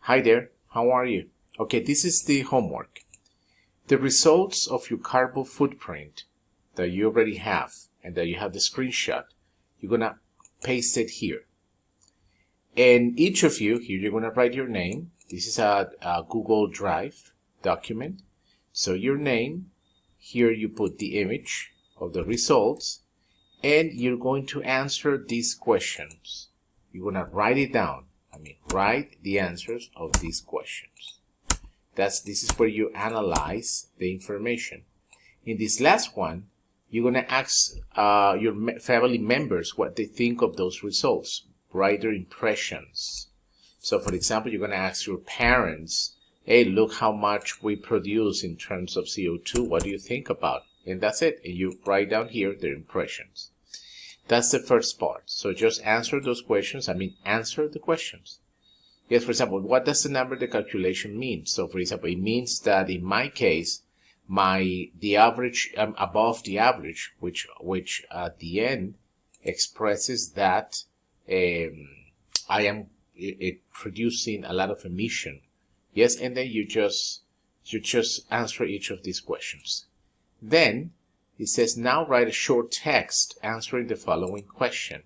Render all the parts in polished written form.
Hi there, how are you? Okay, this is the homework. The results of your carbon footprint that you already have and that you have the screenshot, you're gonna paste it here. And each of you, here you're gonna write your name. This is a Google Drive document. So your name, here you put the image of the results, and you're going to answer these questions. You're gonna write it down. Write the answers of these questions. This is where you analyze the information. In this last one, you're gonna ask your family members what they think of those results. Write their impressions. So for example, you're gonna ask your parents, hey, look how much we produce in terms of CO2. What do you think about it? And that's it. And you write down here their impressions. That's the first part. So just answer those questions. Answer the questions. Yes, for example, what does the number, the calculation mean? So for example, it means that in my case, the average, above the average, which at the end expresses that I am producing a lot of emission. Yes, and then you just answer each of these questions. Then it says, now write a short text answering the following question.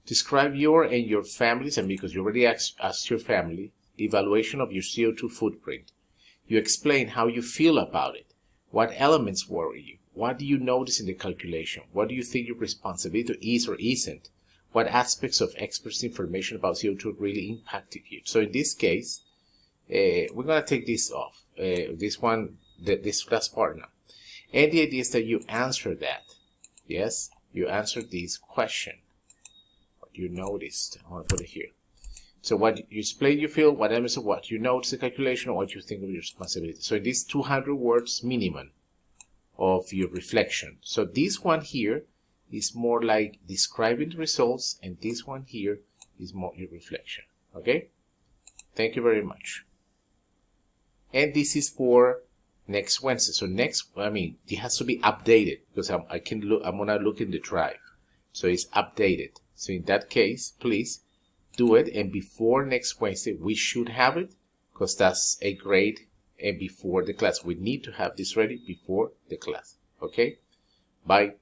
Describe your and your family's, and because you already asked your family, evaluation of your CO2 footprint. You explain how you feel about it. What elements worry you? What do you notice in the calculation? What do you think your responsibility is or isn't? What aspects of experts' information about CO2 really impacted you? So in this case, we're going to take this off. This last part now. And the idea is that you answer that. Yes, you answer this question. What you noticed. I want to put it here. So what you explain, you feel, what elements of what you notice the calculation, or what you think of your responsibility. So in this 200 words minimum of your reflection. So this one here is more like describing the results, and this one here is more your reflection. Okay? Thank you very much. And this is for next Wednesday. So it has to be updated because I'm gonna look in the drive. So it's updated. So in that case, please do it, and before next Wednesday we should have it, because that's a grade, and before the class we need to have this ready before the class. Okay, bye.